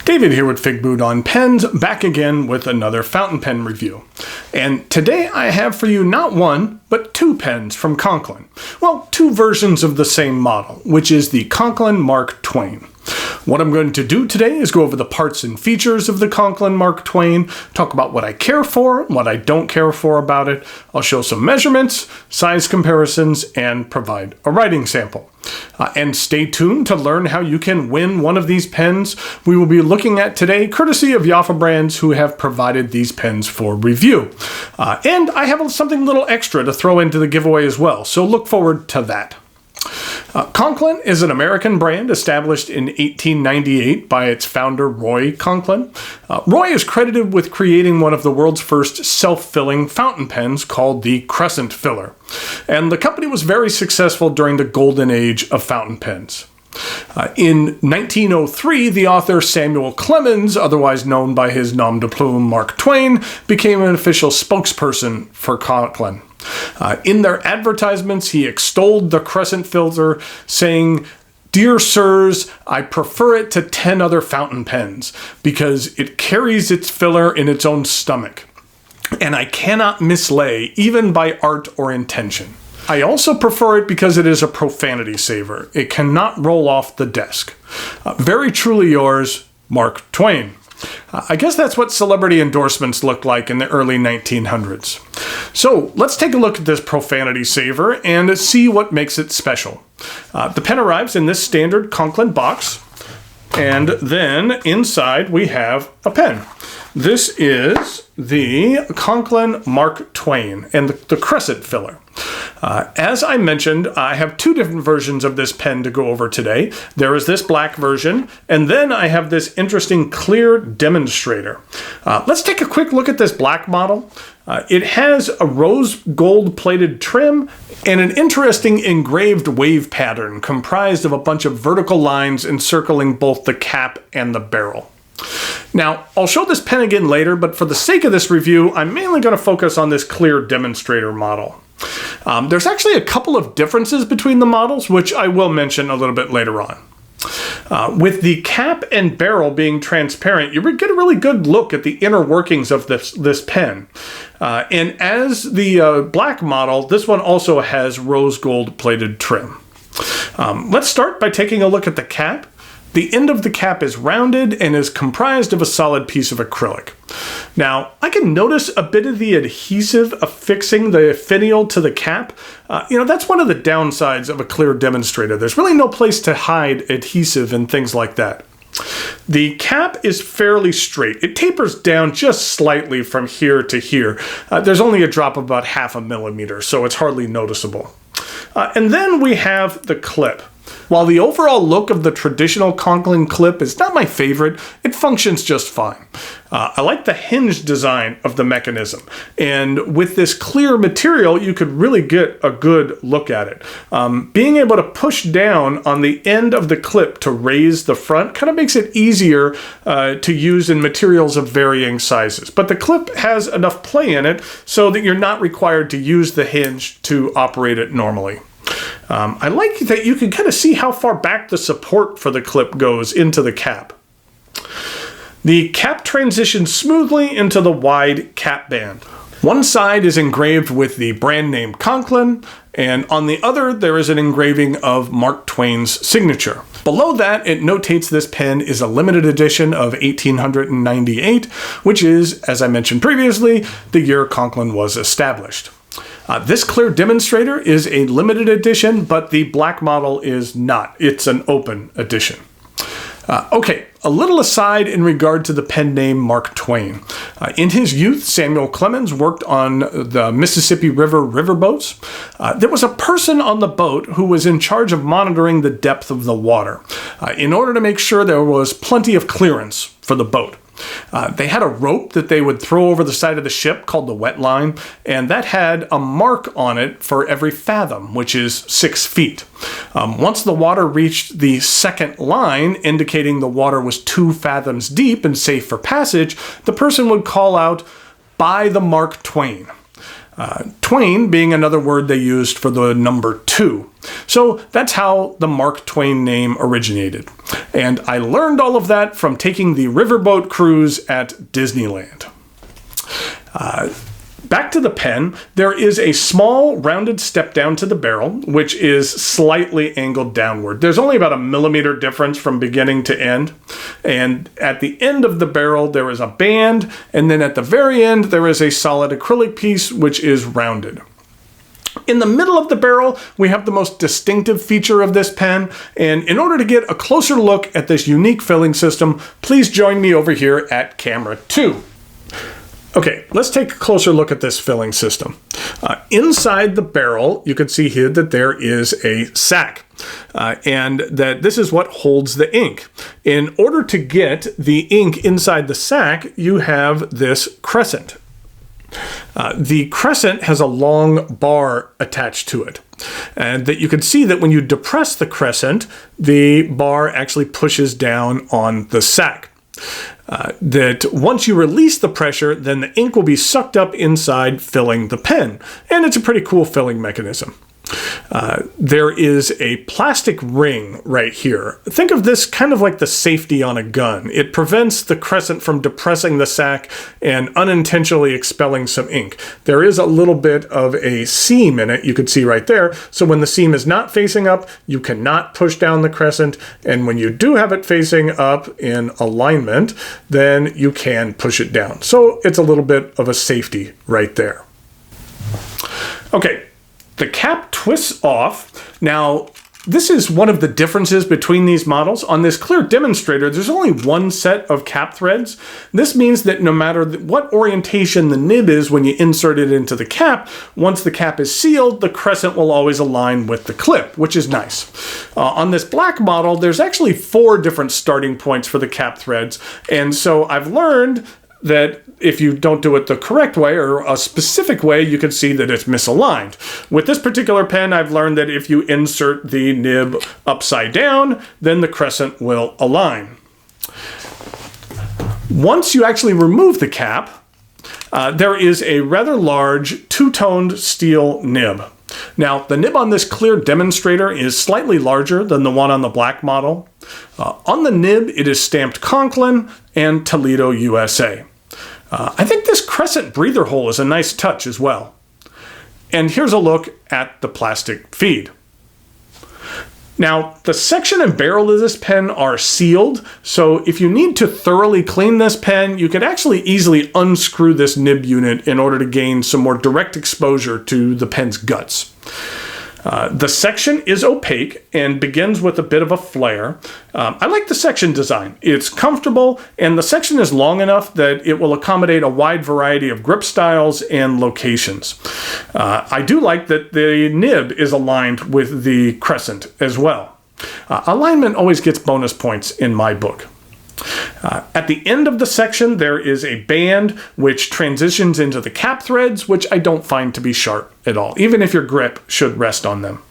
David here with Figboot on Pens, back again with another fountain pen review. And today I have for you not one, but two pens from Conklin. Well, two versions of the same model, which is the Conklin Mark Twain. What I'm going to do today is go over the parts and features of the Conklin Mark Twain, talk about what I care for, what I don't care for about it. I'll show some measurements, size comparisons, and provide a writing sample. And stay tuned to learn how you can win one of these pens we will be looking at today, courtesy of Jaffa Brands, who have provided these pens for review. And I have something a little extra to throw into the giveaway as well, so look forward to that. Conklin is an American brand established in 1898 by its founder, Roy Conklin. Roy is credited with creating one of the world's first self-filling fountain pens called the Crescent Filler. And the company was very successful during the golden age of fountain pens. In 1903, the author Samuel Clemens, otherwise known by his nom de plume Mark Twain, became an official spokesperson for Conklin. In their advertisements, he extolled the Crescent Filler, saying, "Dear sirs, I prefer it to 10 other fountain pens because it carries its filler in its own stomach, and I cannot mislay even by art or intention. I also prefer it because it is a profanity saver. It cannot roll off the desk. Very truly yours, Mark Twain." I guess that's what celebrity endorsements looked like in the early 1900s. So let's take a look at this profanity saver and see what makes it special. The pen arrives in this standard Conklin box, and then inside we have a pen. This is the Conklin Mark Twain and the Crescent Filler. As I mentioned, I have two different versions of this pen to go over today. There is this black version, and then I have this interesting clear demonstrator. Let's take a quick look at this black model. It has a rose gold plated trim and an interesting engraved wave pattern comprised of a bunch of vertical lines encircling both the cap and the barrel. Now, I'll show this pen again later, but for the sake of this review, I'm mainly going to focus on this clear demonstrator model. There's actually a couple of differences between the models, which I will mention a little bit later on. With the cap and barrel being transparent, you get a really good look at the inner workings of this pen. And as the black model, this one also has rose gold plated trim. Let's start by taking a look at the cap. The end of the cap is rounded and is comprised of a solid piece of acrylic. Now, I can notice a bit of the adhesive affixing the finial to the cap. That's one of the downsides of a clear demonstrator. There's really no place to hide adhesive and things like that. The cap is fairly straight. It tapers down just slightly from here to here. There's only a drop of about 0.5 millimeter, so it's hardly noticeable. And then we have the clip. While the overall look of the traditional Conklin clip is not my favorite, it functions just fine. I like the hinge design of the mechanism, and with this clear material, you could really get a good look at it. Being able to push down on the end of the clip to raise the front kind of makes it easier to use in materials of varying sizes. But the clip has enough play in it so that you're not required to use the hinge to operate it normally. I like that you can kind of see how far back the support for the clip goes into the cap. The cap transitions smoothly into the wide cap band. One side is engraved with the brand name Conklin, and on the other there is an engraving of Mark Twain's signature. Below that, it notates this pen is a limited edition of 1898, which is, as I mentioned previously, the year Conklin was established. This clear demonstrator is a limited edition, but the black model is not. It's an open edition. Okay, a little aside in regard to the pen name Mark Twain. In his youth, Samuel Clemens worked on the Mississippi River riverboats. There was a person on the boat who was in charge of monitoring the depth of the water in order to make sure there was plenty of clearance for the boat. They had a rope that they would throw over the side of the ship called the wet line, and that had a mark on it for every fathom, which is 6 feet. Once the water reached the second line, indicating the water was 2 fathoms deep and safe for passage, the person would call out, "By the Mark Twain." Twain being another word they used for the number 2. So that's how the Mark Twain name originated. And I learned all of that from taking the riverboat cruise at Disneyland. Back to the pen, there is a small rounded step down to the barrel, which is slightly angled downward. There's only about a millimeter difference from beginning to end. And at the end of the barrel, there is a band, and then at the very end, there is a solid acrylic piece, which is rounded. In the middle of the barrel, we have the most distinctive feature of this pen, and in order to get a closer look at this unique filling system, please join me over here at camera 2. Okay, let's take a closer look at this filling system. Inside the barrel, you can see here that there is a sac, and that this is what holds the ink. In order to get the ink inside the sac, you have this crescent. The crescent has a long bar attached to it, and that you can see that when you depress the crescent, the bar actually pushes down on the sac. That once you release the pressure, then the ink will be sucked up inside, filling the pen. And it's a pretty cool filling mechanism. There is a plastic ring right here. Think of this kind of like the safety on a gun. It prevents the crescent from depressing the sac and unintentionally expelling some ink. There is a little bit of a seam in it, you can see right there. So when the seam is not facing up, you cannot push down the crescent. And when you do have it facing up in alignment, then you can push it down. So it's a little bit of a safety right there. Okay. The cap twists off. Now, this is one of the differences between these models. On this clear demonstrator, there's only one set of cap threads. This means that no matter what orientation the nib is when you insert it into the cap, once the cap is sealed, the crescent will always align with the clip, which is nice. On this black model, there's actually 4 different starting points for the cap threads. And so I've learned that if you don't do it the correct way or a specific way, you can see that it's misaligned. With this particular pen, I've learned that if you insert the nib upside down, then the crescent will align. Once you actually remove the cap, there is a rather large two-toned steel nib. Now, the nib on this clear demonstrator is slightly larger than the one on the black model. On the nib, it is stamped Conklin and Toledo, USA. I think this crescent breather hole is a nice touch as well. And here's a look at the plastic feed. Now, the section and barrel of this pen are sealed, so if you need to thoroughly clean this pen, you could actually easily unscrew this nib unit in order to gain some more direct exposure to the pen's guts. The section is opaque and begins with a bit of a flare. I like the section design. It's comfortable, and the section is long enough that it will accommodate a wide variety of grip styles and locations. I do like that the nib is aligned with the crescent as well. Alignment always gets bonus points in my book. At the end of the section, there is a band which transitions into the cap threads, which I don't find to be sharp at all, even if your grip should rest on them.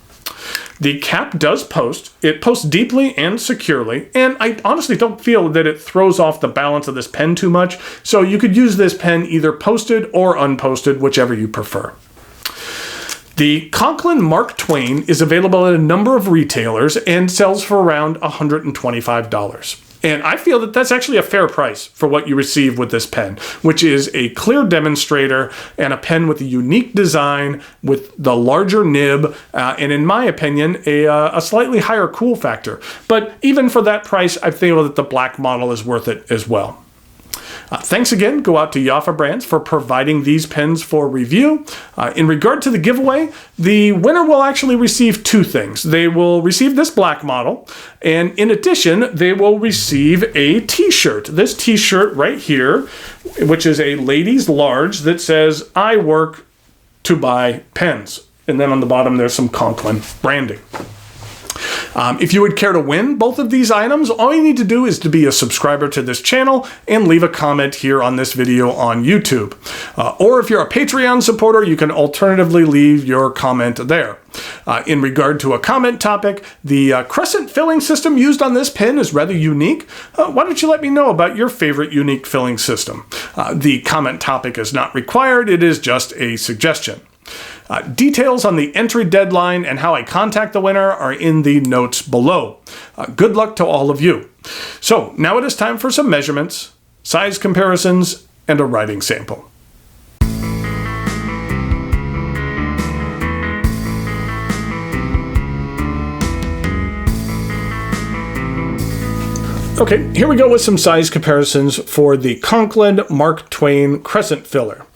The cap does post. It posts deeply and securely, and I honestly don't feel that it throws off the balance of this pen too much, so you could use this pen either posted or unposted, whichever you prefer. The Conklin Mark Twain is available at a number of retailers and sells for around $125. And I feel that that's actually a fair price for what you receive with this pen, which is a clear demonstrator and a pen with a unique design with the larger nib, and in my opinion, a slightly higher cool factor. But even for that price, I feel that the black model is worth it as well. Thanks again go out to Jaffa Brands for providing these pens for review. In regard to the giveaway, the winner will actually receive 2 things. They will receive this black model, and in addition, they will receive a t-shirt. This t-shirt right here, which is a ladies large that says, "I work to buy pens." And then on the bottom, there's some Conklin branding. If you would care to win both of these items, all you need to do is to be a subscriber to this channel and leave a comment here on this video on YouTube. Or if you're a Patreon supporter, you can alternatively leave your comment there. In regard to a comment topic, the crescent filling system used on this pen is rather unique. Why don't you let me know about your favorite unique filling system? The comment topic is not required, it is just a suggestion. Details on the entry deadline and how I contact the winner are in the notes below. Good luck to all of you. So now it is time for some measurements, size comparisons, and a writing sample. Okay, here we go with some size comparisons for the Conklin Mark Twain crescent filler.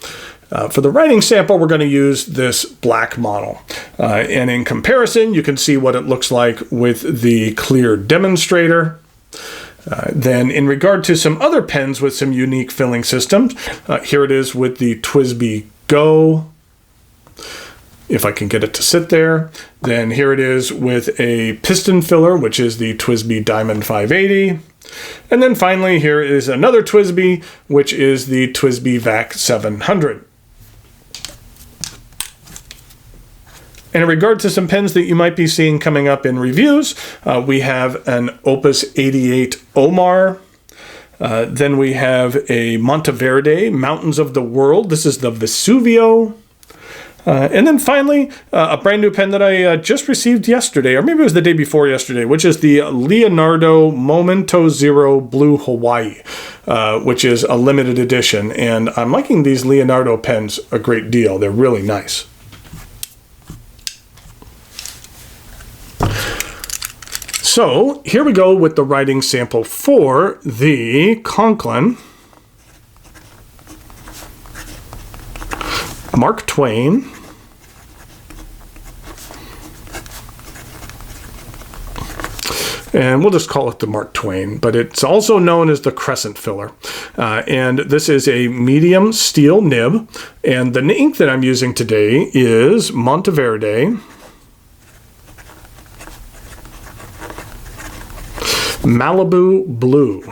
For the writing sample, we're going to use this black model. And in comparison, you can see what it looks like with the clear demonstrator. Then in regard to some other pens with some unique filling systems, here it is with the TWSBI Go. If I can get it to sit there. Then here it is with a piston filler, which is the TWSBI Diamond 580. And then finally, here is another TWSBI, which is the TWSBI VAC 700. And in regard to some pens that you might be seeing coming up in reviews, we have an Opus 88 Omar. Then we have a Monteverde, Mountains of the World. This is the Vesuvio. And then finally, a brand new pen that I just received yesterday, or maybe it was the day before yesterday, which is the Leonardo Momento Zero Blue Hawaii, which is a limited edition. And I'm liking these Leonardo pens a great deal. They're really nice. So here we go with the writing sample for the Conklin Mark Twain and we'll just call it the Mark Twain, but it's also known as the crescent filler. And this is a medium steel nib, and the ink that I'm using today is Monteverde Malibu Blue.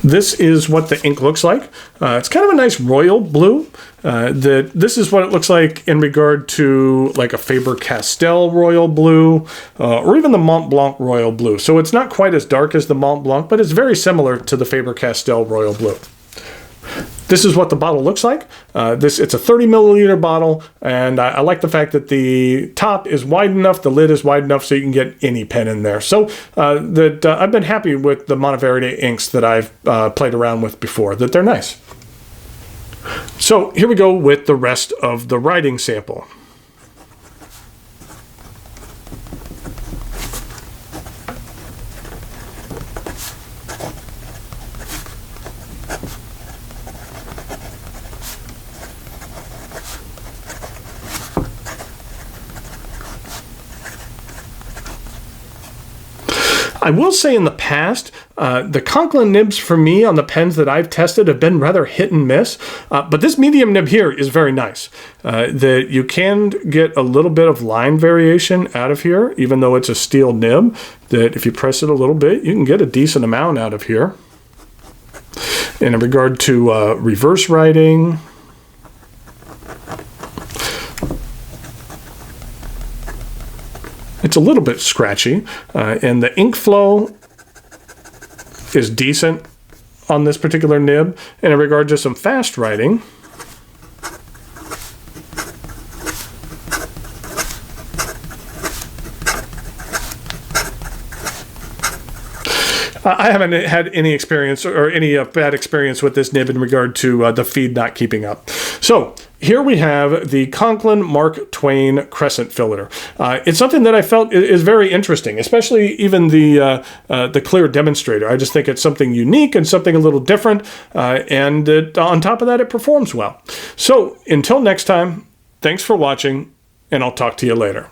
This is what the ink looks like. It's kind of a nice royal blue. This is what it looks like in regard to like a Faber-Castell royal blue, or even the Mont Blanc royal blue. So it's not quite as dark as the Mont Blanc, but it's very similar to the Faber-Castell royal blue. This is what the bottle looks like. It's a 30 milliliter bottle, and I like the fact that the top is wide enough, the lid is wide enough so you can get any pen in there. So I've been happy with the Monteverde inks that I've played around with before, that they're nice. So here we go with the rest of the writing sample. I will say in the past, the Conklin nibs for me on the pens that I've tested have been rather hit and miss, but this medium nib here is very nice. That you can get a little bit of line variation out of here, even though it's a steel nib, that if you press it a little bit, you can get a decent amount out of here. And in regard to reverse writing, it's a little bit scratchy, and the ink flow is decent on this particular nib. And in regard to some fast writing, I haven't had any experience or any bad experience with this nib in regard to the feed not keeping up. So here we have the Conklin Mark Twain crescent filler. It's something that I felt is very interesting, especially even the clear demonstrator. I just think it's something unique and something a little different, and on top of that, it performs well. So until next time, thanks for watching, and I'll talk to you later.